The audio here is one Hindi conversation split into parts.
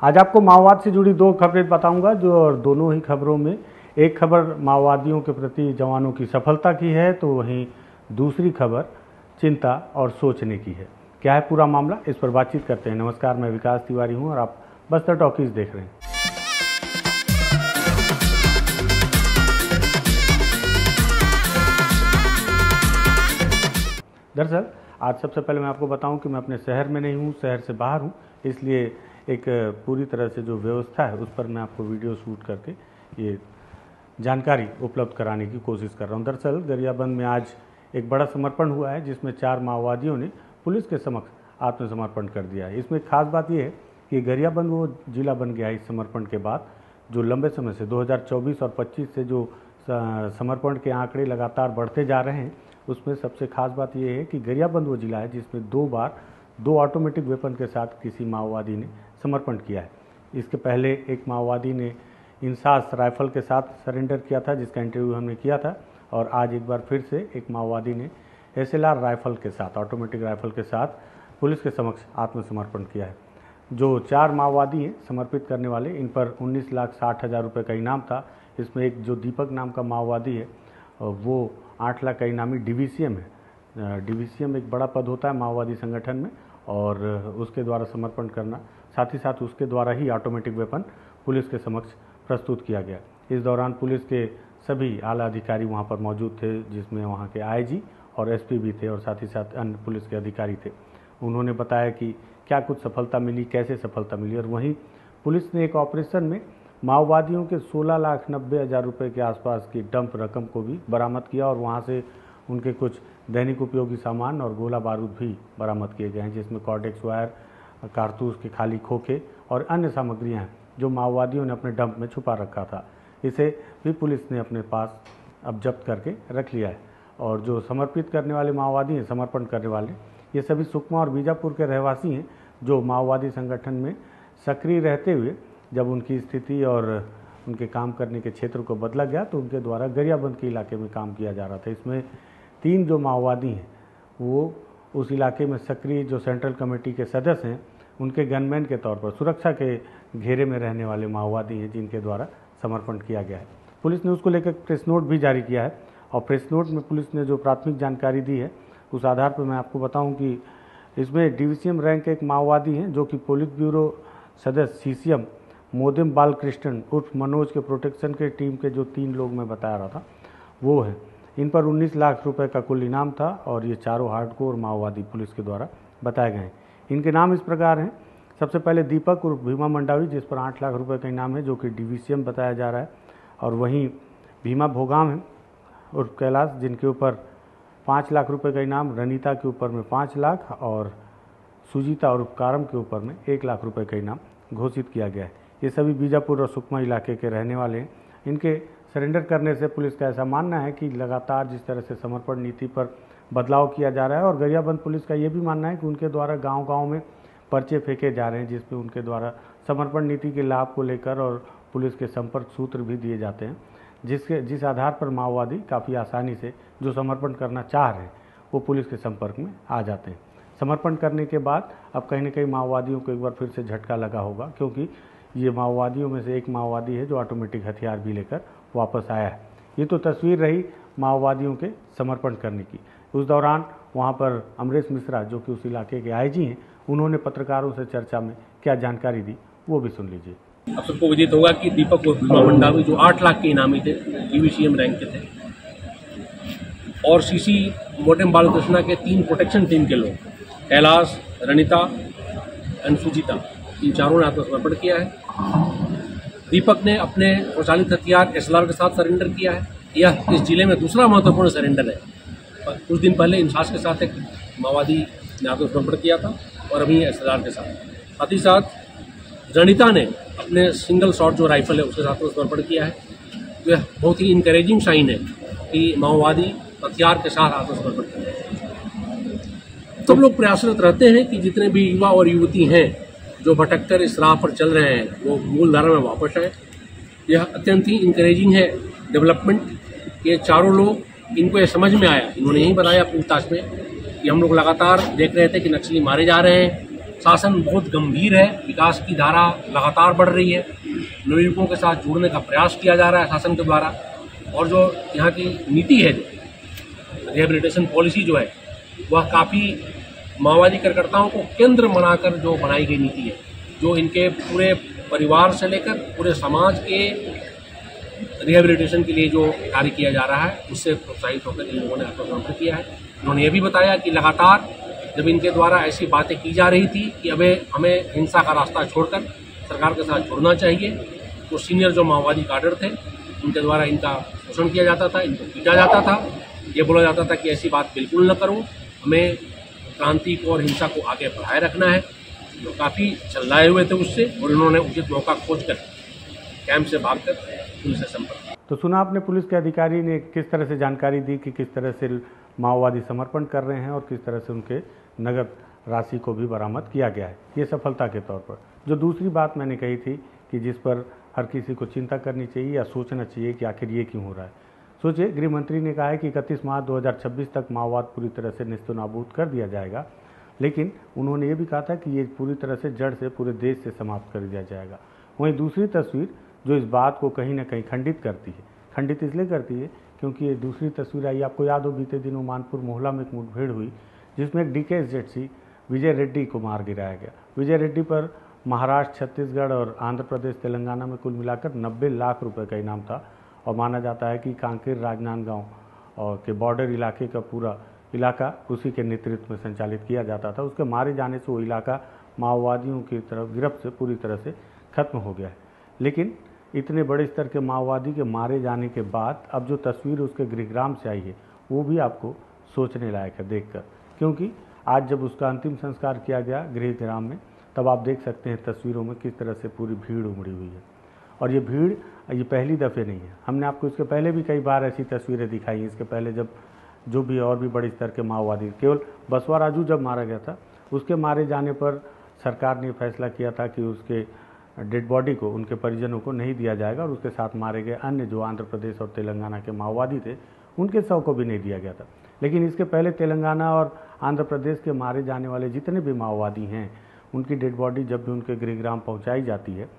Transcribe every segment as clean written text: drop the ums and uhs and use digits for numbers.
आज आपको माओवाद से जुड़ी दो खबरें बताऊंगा, जो और दोनों ही खबरों में एक खबर माओवादियों के प्रति जवानों की सफलता की है, तो वहीं दूसरी खबर चिंता और सोचने की है। क्या है पूरा मामला, इस पर बातचीत करते हैं। नमस्कार, मैं विकास तिवारी हूं और आप बस्तर टॉकीज देख रहे हैं। दरअसल आज सबसे पहले मैं आपको बताऊं कि मैं अपने शहर में नहीं हूं, शहर से बाहर हूं, इसलिए एक पूरी तरह से जो व्यवस्था है उस पर मैं आपको वीडियो शूट करके ये जानकारी उपलब्ध कराने की कोशिश कर रहा हूं। दरअसल गरियाबंद में आज एक बड़ा समर्पण हुआ है, जिसमें 4 माओवादियों ने पुलिस के समक्ष आत्मसमर्पण कर दिया है। इसमें खास बात यह है कि गरियाबंद वो जिला बन गया है इस समर्पण के बाद, जो लंबे समय से 2024 और 25 से जो समर्पण के आंकड़े लगातार बढ़ते जा रहे हैं, उसमें सबसे खास बात यह है कि गरियाबंद वो जिला है जिसमें 2 बार 2 ऑटोमेटिक वेपन के साथ किसी माओवादी ने समर्पण किया है। इसके पहले एक माओवादी ने इंसास राइफल के साथ सरेंडर किया था, जिसका इंटरव्यू हमने किया था, और आज एक बार फिर से एक माओवादी ने SLR राइफल के साथ, ऑटोमेटिक राइफल के साथ पुलिस के समक्ष आत्मसमर्पण किया है। जो 4 माओवादी हैं समर्पित करने वाले, इन पर 19,60,000 रुपये का इनाम था। इसमें एक जो दीपक नाम का माओवादी है वो 8 लाख का इनामी DVCM है। DVCM एक बड़ा पद होता है माओवादी संगठन में, और उसके द्वारा समर्पण करना, साथ ही साथ उसके द्वारा ही ऑटोमेटिक वेपन पुलिस के समक्ष प्रस्तुत किया गया। इस दौरान पुलिस के सभी आला अधिकारी वहां पर मौजूद थे, जिसमें वहां के IG और SP भी थे, और साथ ही साथ अन्य पुलिस के अधिकारी थे। उन्होंने बताया कि क्या कुछ सफलता मिली, कैसे सफलता मिली, और वहीं पुलिस ने एक ऑपरेशन में माओवादियों के 16,90,000 रुपये के आसपास की डंप रकम को भी बरामद किया, और वहाँ से उनके कुछ दैनिक उपयोगी सामान और गोला बारूद भी बरामद किए गए हैं, जिसमें कॉर्डेक्स वायर, कारतूस के खाली खोखे और अन्य सामग्रियाँ हैं जो माओवादियों ने अपने डंप में छुपा रखा था। इसे भी पुलिस ने अपने पास अब जब्त करके रख लिया है। और जो समर्पित करने वाले माओवादी हैं, समर्पण करने वाले, ये सभी सुकमा और बीजापुर के रहवासी हैं, जो माओवादी संगठन में सक्रिय रहते हुए जब उनकी स्थिति और उनके काम करने के क्षेत्र को बदला गया तो उनके द्वारा गरियाबंद के इलाके में काम किया जा रहा था। इसमें 3 जो माओवादी हैं वो उस इलाके में सक्रिय जो सेंट्रल कमेटी के सदस्य हैं, उनके गनमैन के तौर पर सुरक्षा के घेरे में रहने वाले माओवादी हैं, जिनके द्वारा समर्पण किया गया है। पुलिस ने उसको लेकर प्रेस नोट भी जारी किया है, और प्रेस नोट में पुलिस ने जो प्राथमिक जानकारी दी है उस आधार पर मैं आपको बताऊं कि इसमें DVCM रैंक एक माओवादी हैं, जो कि पोलित ब्यूरो सदस्य CCM मोदिम बालकृष्णन उर्फ मनोज के प्रोटेक्शन के टीम के जो 3 लोग मैं बता रहा था वो हैं। इन पर 19 लाख रुपए का कुल इनाम था, और ये चारों हार्डकोर माओवादी पुलिस के द्वारा बताए गए हैं। इनके नाम इस प्रकार हैं। सबसे पहले दीपक उर्फ भीमा मंडावी, जिस पर 8 लाख रुपए का इनाम है, जो कि DVCM बताया जा रहा है। और वहीं भीमा भोगाम है उर्फ कैलाश, जिनके ऊपर 5 लाख रुपए का इनाम, रनीता के ऊपर में 5 लाख, और सुजीता उर्फ कारम के ऊपर में 1 लाख रुपए का इनाम घोषित किया गया है। ये सभी बीजापुर और सुकमा इलाके के रहने वाले हैं। इनके सरेंडर करने से पुलिस का ऐसा मानना है कि लगातार जिस तरह से समर्पण नीति पर बदलाव किया जा रहा है, और गरियाबंद पुलिस का ये भी मानना है कि उनके द्वारा गांव-गांव में पर्चे फेंके जा रहे हैं, जिसमें उनके द्वारा समर्पण नीति के लाभ को लेकर और पुलिस के संपर्क सूत्र भी दिए जाते हैं, जिस आधार पर माओवादी काफ़ी आसानी से जो समर्पण करना चाह रहे हैं वो पुलिस के संपर्क में आ जाते हैं। समर्पण करने के बाद अब कहीं न कहीं माओवादियों को एक बार फिर से झटका लगा होगा, क्योंकि ये माओवादियों में से एक माओवादी है जो ऑटोमेटिक हथियार भी लेकर वापस आया है। ये तो तस्वीर रही माओवादियों के समर्पण करने की। उस दौरान वहाँ पर अमरेश मिश्रा, जो कि उस इलाके के IG हैं, उन्होंने पत्रकारों से चर्चा में क्या जानकारी दी वो भी सुन लीजिए। अब सबको विदित होगा कि दीपक और भीमा मंडावी जो 8 लाख के इनामी थे, DVCM रैंक के थे, और CC मोदिम बालकृष्णा के 3 प्रोटेक्शन टीम के लोग, कैलाश, रनीता एंड सुजीता, इन चारों ने आत्मसमर्पण किया है। दीपक ने अपने स्वचालित हथियार SLR के साथ सरेंडर किया है। यह इस जिले में दूसरा महत्वपूर्ण सरेंडर है। कुछ दिन पहले इंसास के साथ एक माओवादी ने आत्मसमर्पण किया था, और अभी SLR के साथ ही साथ रनीता ने अपने सिंगल शॉट जो राइफल है उसके साथ आत्मसमर्पण किया है। यह बहुत ही इनकरेजिंग साइन है कि माओवादी हथियार के साथ आत्मसमर्पण कर रहे हैं। सब लोग प्रयासरत रहते हैं कि जितने भी युवा और युवती हैं जो भटककर इस राह पर चल रहे हैं वो मूल धारा में वापस आए। यह अत्यंत ही इंकरेजिंग है डेवलपमेंट। ये चारों लोग, इनको ये समझ में आया, इन्होंने यही बताया पूछताछ में कि हम लोग लगातार देख रहे थे कि नक्सली मारे जा रहे हैं, शासन बहुत गंभीर है, विकास की धारा लगातार बढ़ रही है, नवयुवकों के साथ जुड़ने का प्रयास किया जा रहा है शासन के द्वारा। और जो यहाँ की नीति है, रिहेबिलिटेशन पॉलिसी जो है, वह काफ़ी माओवादी कार्यकर्ताओं को केंद्र बनाकर जो बनाई गई नीति है, जो इनके पूरे परिवार से लेकर पूरे समाज के रिहेबिलिटेशन के लिए जो कार्य किया जा रहा है, उससे प्रोत्साहित होकर इन लोगों ने आत्मसमर्पण किया है। उन्होंने ये भी बताया कि लगातार जब इनके द्वारा ऐसी बातें की जा रही थी कि अब हमें हिंसा का रास्ता छोड़कर सरकार के साथ जुड़ना चाहिए, तो सीनियर जो माओवादी काडर थे, उनके द्वारा इनका शोषण किया जाता था, इनको पीटा जाता था। ये बोला जाता था कि ऐसी बात बिल्कुल न करो, हमें क्रांति को और हिंसा को आगे बढ़ाए रखना है। तो काफ़ी चल्लाए हुए थे उससे, और उन्होंने उचित मौका खोजकर कैंप से भागकर पुलिस से संपर्क। तो सुना आपने पुलिस के अधिकारी ने किस तरह से जानकारी दी कि किस तरह से माओवादी समर्पण कर रहे हैं और किस तरह से उनके नगद राशि को भी बरामद किया गया है, ये सफलता के तौर पर। जो दूसरी बात मैंने कही थी कि जिस पर हर किसी को चिंता करनी चाहिए या सोचना चाहिए कि आखिर ये क्यों हो रहा है। सोचिए, गृह मंत्री ने कहा है कि 31 मार्च 2026 तक माओवाद पूरी तरह से नेस्तनाबूद कर दिया जाएगा, लेकिन उन्होंने ये भी कहा था कि ये पूरी तरह से जड़ से पूरे देश से समाप्त कर दिया जाएगा। वहीं दूसरी तस्वीर जो इस बात को कहीं ना कहीं खंडित करती है, खंडित इसलिए करती है क्योंकि ये दूसरी तस्वीर आई, आपको याद हो बीते दिनों मानपुर मोहल्ला में एक मुठभेड़ हुई जिसमें एक डीकेएसजेडसी विजय रेड्डी को मार गिराया गया। विजय रेड्डी पर महाराष्ट्र, छत्तीसगढ़ और आंध्र प्रदेश, तेलंगाना में कुल मिलाकर 90 लाख रुपए का इनाम था, और माना जाता है कि कांकेर राजनांदगांव और के बॉर्डर इलाके का पूरा इलाका उसी के नेतृत्व में संचालित किया जाता था। उसके मारे जाने से वो इलाका माओवादियों की तरफ गिरफ्त से पूरी तरह से खत्म हो गया है। लेकिन इतने बड़े स्तर के माओवादी के मारे जाने के बाद अब जो तस्वीर उसके गृहग्राम से आई है, वो भी आपको सोचने लायक है देखकर, क्योंकि आज जब उसका अंतिम संस्कार किया गया गृहग्राम में, तब आप देख सकते हैं तस्वीरों में किस तरह से पूरी भीड़ उमड़ी हुई है। और ये भीड़ ये पहली दफ़े नहीं है, हमने आपको इसके पहले भी कई बार ऐसी तस्वीरें दिखाई हैं। इसके पहले जब जो भी और भी बड़े स्तर के माओवादी, केवल बसवा राजू जब मारा गया था, उसके मारे जाने पर सरकार ने फैसला किया था कि उसके डेड बॉडी को उनके परिजनों को नहीं दिया जाएगा, और उसके साथ मारे गए अन्य जो आंध्र प्रदेश और तेलंगाना के माओवादी थे उनके शव को भी नहीं दिया गया था। लेकिन इसके पहले तेलंगाना और आंध्र प्रदेश के मारे जाने वाले जितने भी माओवादी हैं, उनकी डेड बॉडी जब भी उनके गृहग्राम पहुंचाई जाती है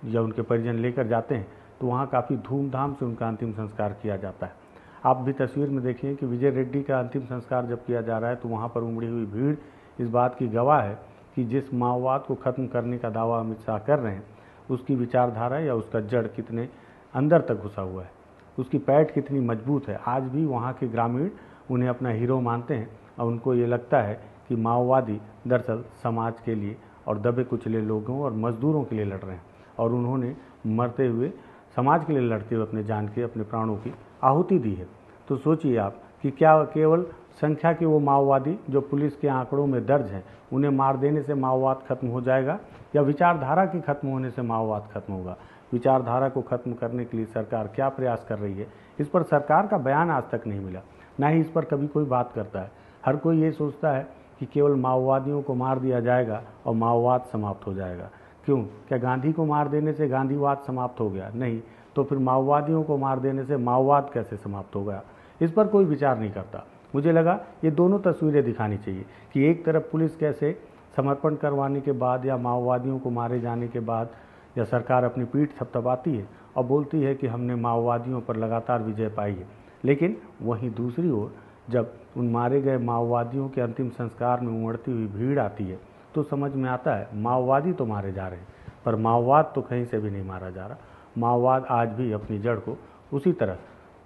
या उनके परिजन लेकर जाते हैं, तो वहाँ काफ़ी धूमधाम से उनका अंतिम संस्कार किया जाता है। आप भी तस्वीर में देखिए कि विजय रेड्डी का अंतिम संस्कार जब किया जा रहा है, तो वहाँ पर उमड़ी हुई भीड़ इस बात की गवाह है कि जिस माओवाद को ख़त्म करने का दावा अमित शाह कर रहे हैं, उसकी विचारधारा या उसका जड़ कितने अंदर तक घुसा हुआ है, उसकी पैठ कितनी मजबूत है। आज भी वहाँ के ग्रामीण उन्हें अपना हीरो मानते हैं, और उनको ये लगता है कि माओवादी दरअसल समाज के लिए और दबे कुचले लोगों और मजदूरों के लिए लड़ रहे हैं, और उन्होंने मरते हुए समाज के लिए लड़ते हुए अपने जान के, अपने प्राणों की आहुति दी है। तो सोचिए आप कि क्या केवल संख्या के वो माओवादी जो पुलिस के आंकड़ों में दर्ज हैं, उन्हें मार देने से माओवाद खत्म हो जाएगा, या विचारधारा के खत्म होने से माओवाद खत्म होगा? विचारधारा को खत्म करने के लिए सरकार क्या प्रयास कर रही है, इस पर सरकार का बयान आज तक नहीं मिला, ना ही इस पर कभी कोई बात करता है। हर कोई ये सोचता है कि केवल माओवादियों को मार दिया जाएगा और माओवाद समाप्त हो जाएगा। क्यों? क्या गांधी को मार देने से गांधीवाद समाप्त हो गया? नहीं। तो फिर माओवादियों को मार देने से माओवाद कैसे समाप्त हो गया? इस पर कोई विचार नहीं करता। मुझे लगा ये दोनों तस्वीरें दिखानी चाहिए कि एक तरफ पुलिस कैसे समर्पण करवाने के बाद या माओवादियों को मारे जाने के बाद या सरकार अपनी पीठ थपथपाती है और बोलती है कि हमने माओवादियों पर लगातार विजय पाई है, लेकिन वहीं दूसरी ओर जब उन मारे गए माओवादियों के अंतिम संस्कार में उमड़ती हुई भीड़ आती है, तो समझ में आता है माओवादी तो मारे जा रहे हैं, पर माओवाद तो कहीं से भी नहीं मारा जा रहा। माओवाद आज भी अपनी जड़ को उसी तरह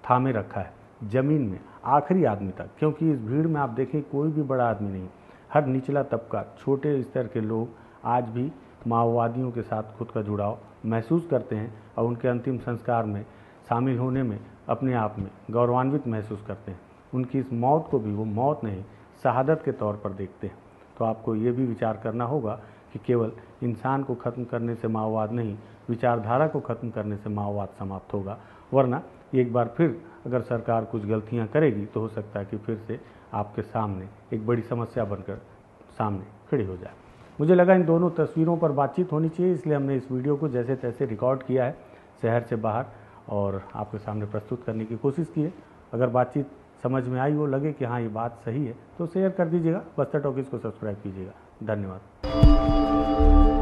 थामे रखा है, ज़मीन में, आखिरी आदमी तक। क्योंकि इस भीड़ में आप देखें कोई भी बड़ा आदमी नहीं, हर निचला तबका, छोटे स्तर के लोग आज भी माओवादियों के साथ खुद का जुड़ाव महसूस करते हैं और उनके अंतिम संस्कार में शामिल होने में अपने आप में गौरवान्वित महसूस करते हैं। उनकी इस मौत को भी वो मौत नहीं, शहादत के तौर पर देखते हैं। तो आपको ये भी विचार करना होगा कि केवल इंसान को ख़त्म करने से माओवाद नहीं, विचारधारा को ख़त्म करने से माओवाद समाप्त होगा। वरना एक बार फिर अगर सरकार कुछ गलतियां करेगी तो हो सकता है कि फिर से आपके सामने एक बड़ी समस्या बनकर सामने खड़ी हो जाए। मुझे लगा इन दोनों तस्वीरों पर बातचीत होनी चाहिए, इसलिए हमने इस वीडियो को जैसे तैसे रिकॉर्ड किया है शहर से बाहर और आपके सामने प्रस्तुत करने की कोशिश की है। अगर बातचीत समझ में आई हो, लगे कि हाँ ये बात सही है, तो शेयर कर दीजिएगा। बस्तर टॉकीज़ को सब्सक्राइब कीजिएगा। धन्यवाद। है।